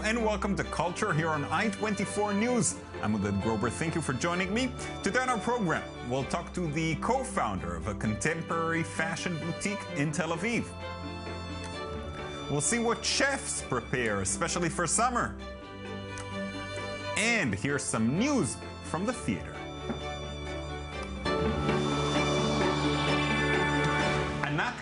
and welcome to Culture here on I-24 News. I'm Oded Grober. Thank you for joining me. Today on our program, we'll talk to the co-founder of a contemporary fashion boutique in Tel Aviv. We'll see what chefs prepare, especially for summer. And here's some news from the theater.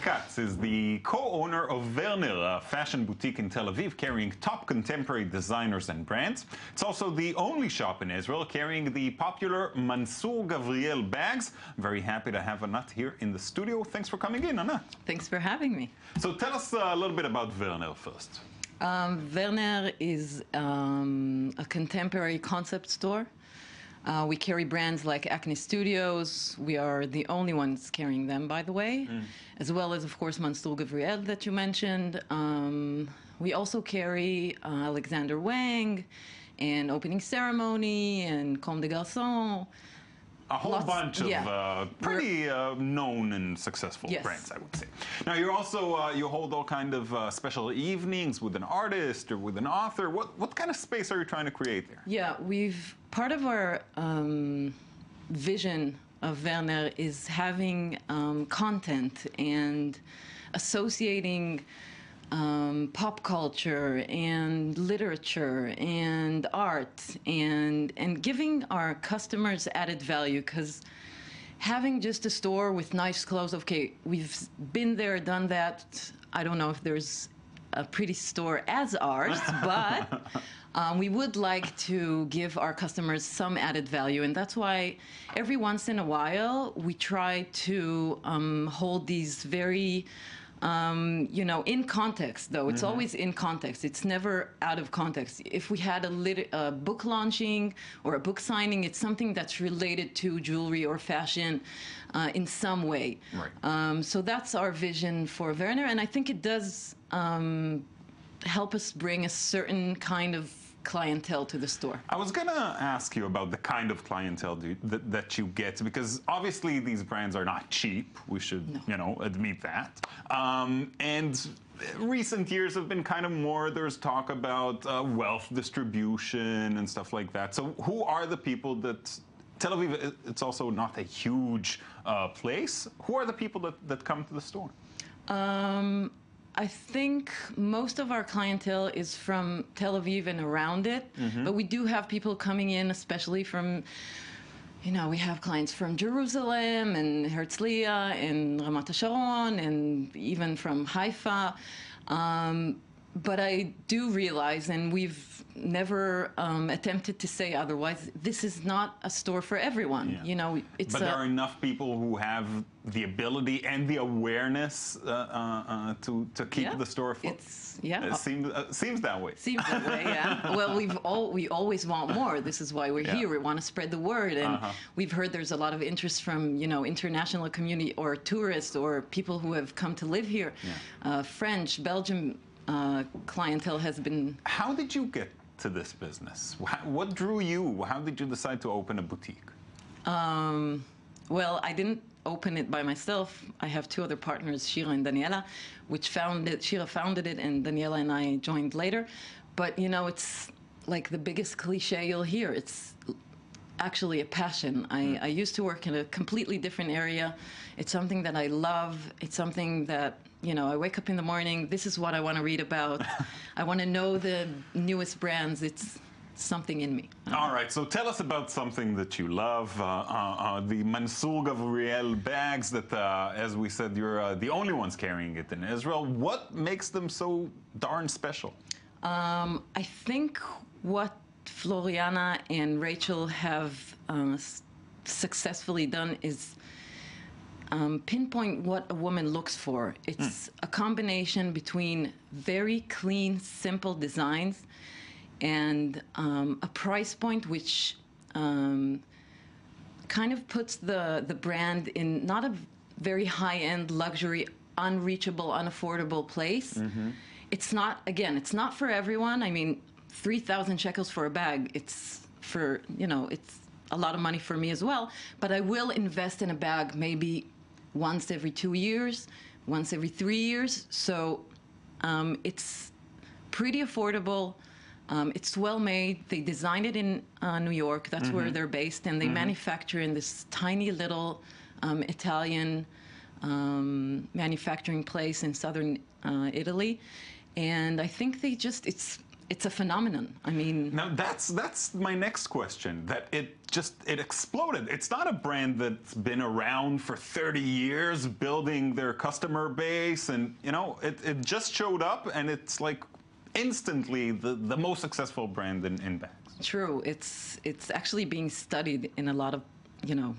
Katz is the co-owner of Werner, a fashion boutique in Tel Aviv, carrying top contemporary designers and brands. It's also the only shop in Israel carrying the popular Mansour Gavriel bags. I'm very happy to have Anat here in the studio. Thanks for coming in, Anat. Thanks for having me. So tell us a little bit about Werner first. Werner is a contemporary concept store. We carry brands like Acne Studios. We are the only ones carrying them, by the way, as well as, of course, Mansour Gavriel that you mentioned. We also carry Alexander Wang and Opening Ceremony and Comme des Garçons. A whole bunch of pretty known and successful brands, I would say. Now, you're also, you hold all kind of special evenings with an artist or with an author. What kind of space are you trying to create there? Yeah, part of our vision of Werner is having content and associating pop culture and literature and art and giving our customers added value, because having just a store with nice clothes, okay, we've been there, done that. I don't know if there's a pretty store as ours, but we would like to give our customers some added value, and that's why every once in a while we try to hold these very in context, though. It's always in context. It's never out of context. If we had a book launching or a book signing, it's something that's related to jewelry or fashion in some way. Right. So that's our vision for Werner, and I think it does help us bring a certain kind of clientele to the store. I was going to ask you about the kind of clientele that you get, because obviously these brands are not cheap. We should, admit that. And recent years have been kind of more, there's talk about wealth distribution and stuff like that. So who are the people that, Tel Aviv, it's also not a huge place. Who are the people that come to the store? I think most of our clientele is from Tel Aviv and around it, but we do have people coming in, especially from, we have clients from Jerusalem and Herzliya and Ramat HaSharon and even from Haifa. But I do realize, and we've never attempted to say otherwise, this is not a store for everyone. Yeah. But there are enough people who have the ability and the awareness to keep the store afloat. It seems that way. Seems that way, yeah. Well, we always want more. This is why we're here. We want to spread the word, and we've heard there's a lot of interest from international community or tourists or people who have come to live here. Yeah. French, Belgium. Clientele has been... How did you get to this business? What drew you? How did you decide to open a boutique? Well, I didn't open it by myself. I have two other partners, Shira and Daniela, Shira founded it, and Daniela and I joined later. But, it's like the biggest cliche you'll hear. It's actually a passion. I used to work in a completely different area. It's something that I love. It's something that, I wake up in the morning, this is what I want to read about. I want to know the newest brands. It's something in me. All right, so tell us about something that you love, the Mansour Gavriel bags that, as we said, you're the only ones carrying it in Israel. What makes them so darn special? I think what Floriana and Rachel have successfully done is pinpoint what a woman looks for. It's a combination between very clean, simple designs and a price point which kind of puts the brand in not a very high-end luxury, unreachable, unaffordable place. It's not, again, it's not for everyone. I mean, 3,000 shekels for a bag, it's for, it's a lot of money for me as well, but I will invest in a bag maybe once every 2 years, once every 3 years. So it's pretty affordable. It's well made. They designed it in New York. That's where they're based, and they manufacture in this tiny little Italian manufacturing place in southern Italy. And I think they just, it's a phenomenon. I mean... Now, that's my next question, that it exploded. It's not a brand that's been around for 30 years, building their customer base, and, you know, it just showed up, and it's like instantly the most successful brand in bags. True. It's actually being studied in a lot of, you know,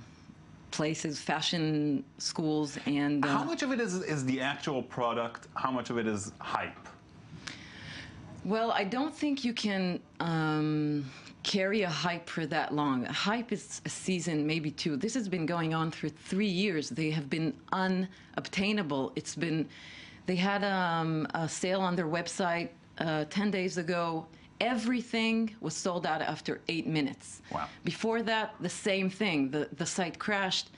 places, fashion schools, and... How much of it is the actual product? How much of it is hype? Well, I don't think you can carry a hype for that long. A hype is a season, maybe two. This has been going on for 3 years. They have been unobtainable. They had a sale on their website 10 days ago. Everything was sold out after 8 minutes. Wow. Before that, the same thing. The site crashed.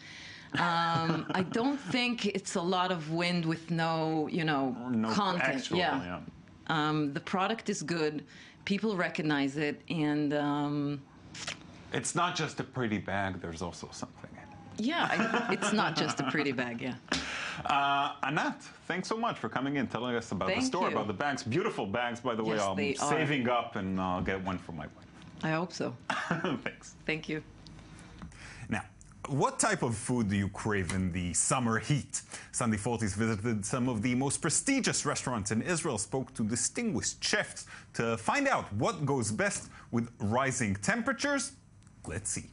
I don't think it's a lot of wind with no, you know, content. Actual, yeah. The product is good. People recognize it, and it's not just a pretty bag. There's also something in it. Yeah, it's not just a pretty bag. Yeah. Anat, thanks so much for coming in, telling us about the store, you. about the bags. Beautiful bags, by the way. Yes, I'm they are. saving up, and I'll get one for my wife. I hope so. Thanks. Thank you. Now, what type of food do you crave in the summer heat? Sandy Fortis visited some of the most prestigious restaurants in Israel, spoke to distinguished chefs to find out what goes best with rising temperatures. Let's see.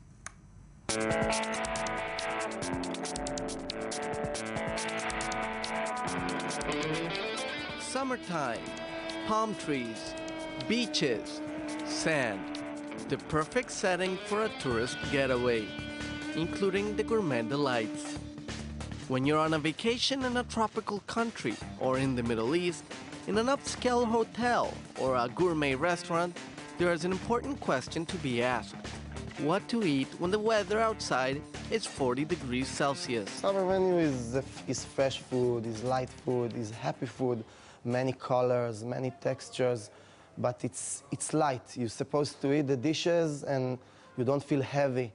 Summertime, palm trees, beaches, sand. The perfect setting for a tourist getaway, including the gourmet delights. When you're on a vacation in a tropical country or in the Middle East, in an upscale hotel or a gourmet restaurant, there is an important question to be asked. What to eat when the weather outside is 40 degrees Celsius? Summer menu is fresh food, is light food, is happy food, many colors, many textures, but it's light. You're supposed to eat the dishes and you don't feel heavy.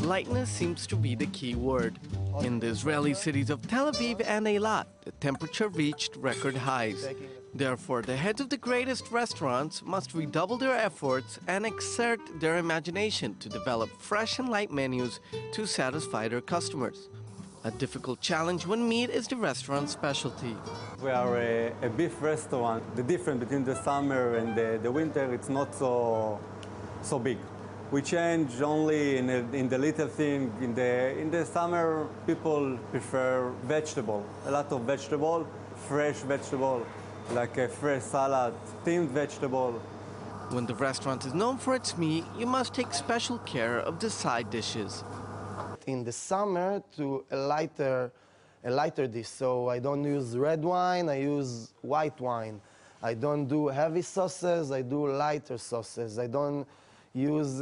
Lightness seems to be the key word. In the Israeli cities of Tel Aviv and Eilat, the temperature reached record highs. Therefore, the heads of the greatest restaurants must redouble their efforts and exert their imagination to develop fresh and light menus to satisfy their customers. A difficult challenge when meat is the restaurant's specialty. We are a beef restaurant. The difference between the summer and the winter, it's not so big. We change only in the little thing. In the summer, people prefer vegetable, a lot of vegetable, fresh vegetable, like a fresh salad, steamed vegetable. When the restaurant is known for its meat, you must take special care of the side dishes. In the summer, to a lighter dish, so I don't use red wine, I use white wine. I don't do heavy sauces, I do lighter sauces. I don't use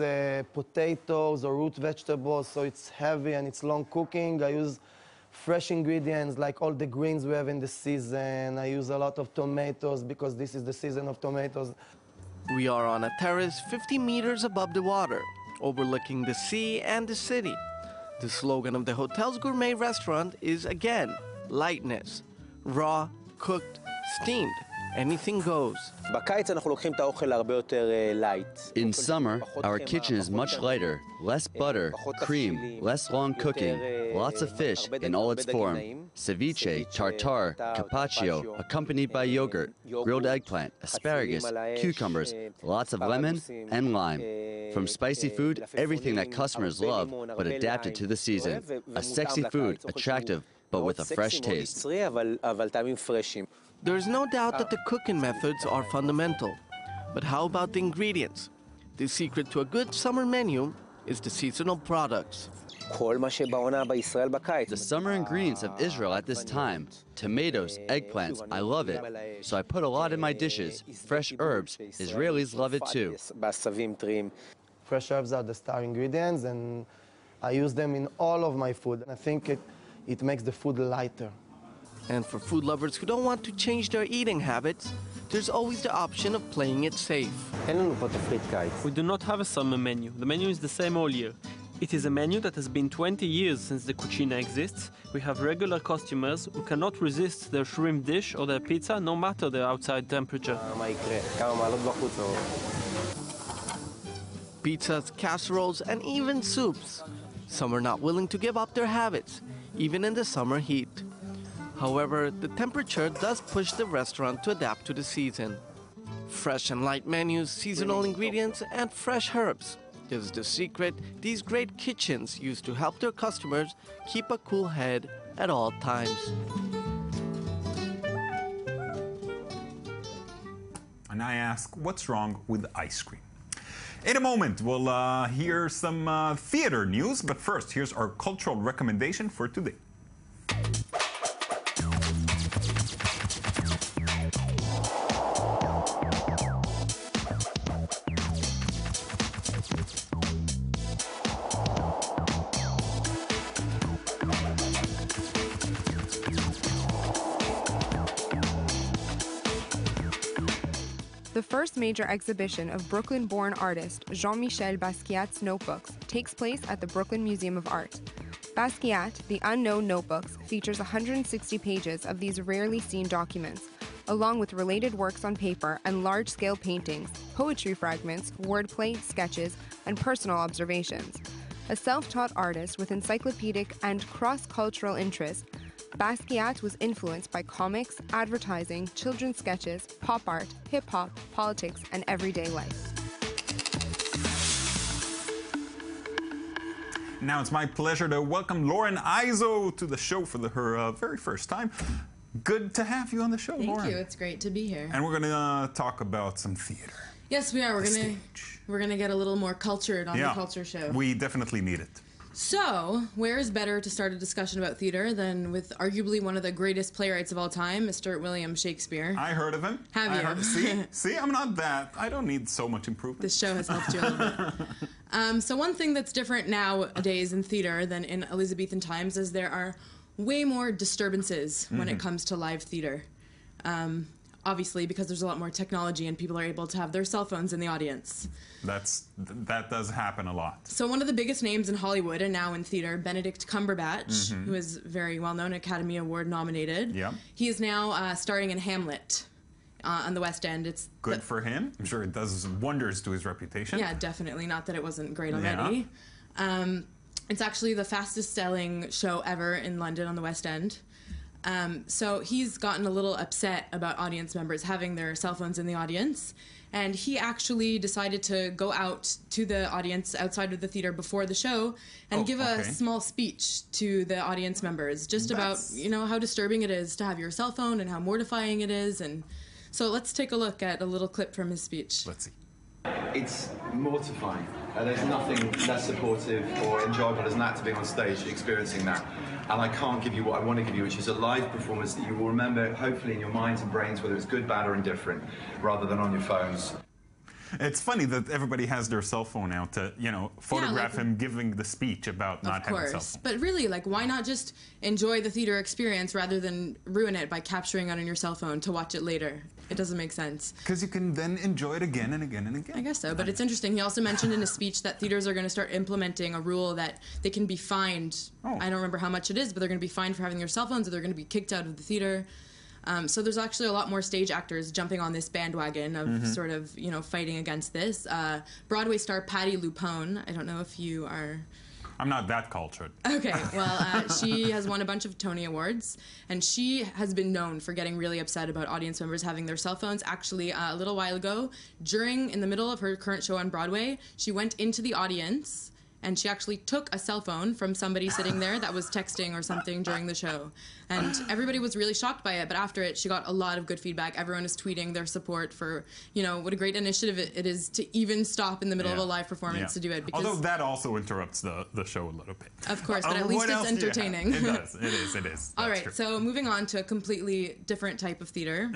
potatoes or root vegetables, so it's heavy and it's long cooking. I use fresh ingredients like all the greens we have in the season. I use a lot of tomatoes because this is the season of tomatoes. We are on a terrace 50 meters above the water, overlooking the sea and the city. The slogan of the hotel's gourmet restaurant is, again, lightness. Raw, cooked, steamed, anything goes. In summer, our kitchen is much lighter, less butter, cream, less long cooking, lots of fish in all its form. Ceviche, tartare, carpaccio, accompanied by yogurt, grilled eggplant, asparagus, cucumbers, lots of lemon and lime. From spicy food, everything that customers love, but adapted to the season. A sexy food, attractive, but with a fresh taste. There is no doubt that the cooking methods are fundamental. But how about the ingredients? The secret to a good summer menu is the seasonal products. The summer ingredients of Israel at this time, tomatoes, eggplants, I love it. So I put a lot in my dishes. Fresh herbs, Israelis love it too. Fresh herbs are the star ingredients, and I use them in all of my food. I think it makes the food lighter. And for food lovers who don't want to change their eating habits, there's always the option of playing it safe. We do not have a summer menu. The menu is the same all year. It is a menu that has been 20 years since the cucina exists. We have regular customers who cannot resist their shrimp dish or their pizza, no matter the outside temperature. Pizzas, casseroles, and even soups. Some are not willing to give up their habits, even in the summer heat. However, the temperature does push the restaurant to adapt to the season. Fresh and light menus, seasonal ingredients, and fresh herbs. This is the secret these great kitchens use to help their customers keep a cool head at all times. And I ask, what's wrong with ice cream? In a moment, we'll hear some theater news, but first, here's our cultural recommendation for today. The first major exhibition of Brooklyn-born artist Jean-Michel Basquiat's notebooks takes place at the Brooklyn Museum of Art. Basquiat, The Unknown Notebooks, features 160 pages of these rarely seen documents, along with related works on paper and large-scale paintings, poetry fragments, wordplay, sketches, and personal observations. A self-taught artist with encyclopedic and cross-cultural interests, Basquiat was influenced by comics, advertising, children's sketches, pop art, hip-hop, politics, and everyday life. Now it's my pleasure to welcome Lauren Izo to the show for her very first time. Good to have you on the show, Lauren. Thank you. It's great to be here. And we're going to talk about some theater. Yes, we are. We're gonna get a little more cultured on the Culture Show. We definitely need it. So, where is better to start a discussion about theater than with arguably one of the greatest playwrights of all time, Mr. William Shakespeare? I heard of him. Have you? See, I'm not that. I don't need so much improvement. This show has helped you a little bit. So one thing that's different nowadays in theater than in Elizabethan times is there are way more disturbances when it comes to live theater. Obviously, because there's a lot more technology and people are able to have their cell phones in the audience. That does happen a lot. So one of the biggest names in Hollywood and now in theater, Benedict Cumberbatch, who is very well-known, Academy Award nominated. Yeah. He is now starring in Hamlet on the West End. It's good for him. I'm sure it does wonders to his reputation. Yeah, definitely. Not that it wasn't great already. Yeah. It's actually the fastest-selling show ever in London on the West End. So he's gotten a little upset about audience members having their cell phones in the audience, and he actually decided to go out to the audience outside of the theater before the show and give a small speech to the audience members just about, you know, how disturbing it is to have your cell phone and how mortifying it is. And so let's take a look at a little clip from his speech. Let's see. It's mortifying. There's nothing less supportive or enjoyable as that to being on stage experiencing that. And I can't give you what I want to give you, which is a live performance that you will remember, hopefully, in your minds and brains, whether it's good, bad, or indifferent, rather than on your phones. It's funny that everybody has their cell phone out to, you know, photograph him giving the speech about not having a cell phone. But really, like, why not just enjoy the theater experience rather than ruin it by capturing it on your cell phone to watch it later? It doesn't make sense. Because you can then enjoy it again and again and again. I guess so, but it's interesting. He also mentioned in his speech that theaters are going to start implementing a rule that they can be fined. I don't remember how much it is, but they're going to be fined for having their cell phones, or they're going to be kicked out of the theater. So there's actually a lot more stage actors jumping on this bandwagon of sort of, you know, fighting against this. Broadway star Patti Lupone, I don't know if you are... I'm not that cultured. Okay, well, she has won a bunch of Tony Awards, and she has been known for getting really upset about audience members having their cell phones. Actually, a little while ago, in the middle of her current show on Broadway, she went into the audience and she actually took a cell phone from somebody sitting there that was texting or something during the show. And everybody was really shocked by it, but after it, she got a lot of good feedback. Everyone is tweeting their support for, you know, what a great initiative it is to even stop in the middle of a live performance to do it. Because, although that also interrupts the show a little bit. Of course, but at least it's entertaining. It does. It is. All right, so moving on to a completely different type of theater.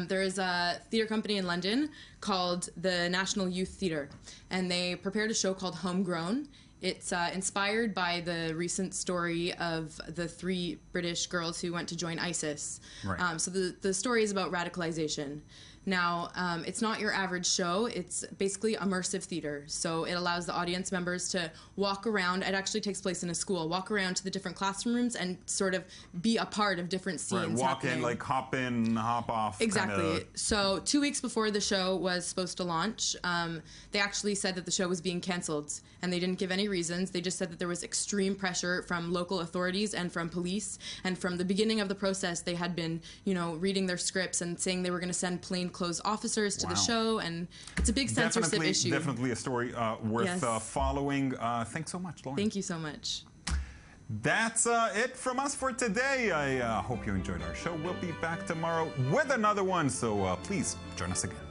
There is a theater company in London called the National Youth Theatre, and they prepared a show called Homegrown. It's inspired by the recent story of the 3 British girls who went to join ISIS. Right. So the story is about radicalization. Now, it's not your average show. It's basically immersive theater. So it allows the audience members to walk around. It actually takes place in a school. Walk around to the different classrooms and sort of be a part of different scenes. Right, walk happening. in, like hop in, hop off. Exactly. Kinda. So 2 weeks before the show was supposed to launch, they actually said that the show was being canceled, and they didn't give any reasons. They just said that there was extreme pressure from local authorities and from police, and from the beginning of the process, they had been, reading their scripts and saying they were going to send plainclothes officers to the show, and it's a big censorship issue. Definitely a story worth following. Thanks so much, Lauren. Thank you so much. That's it from us for today. I hope you enjoyed our show. We'll be back tomorrow with another one, so please join us again.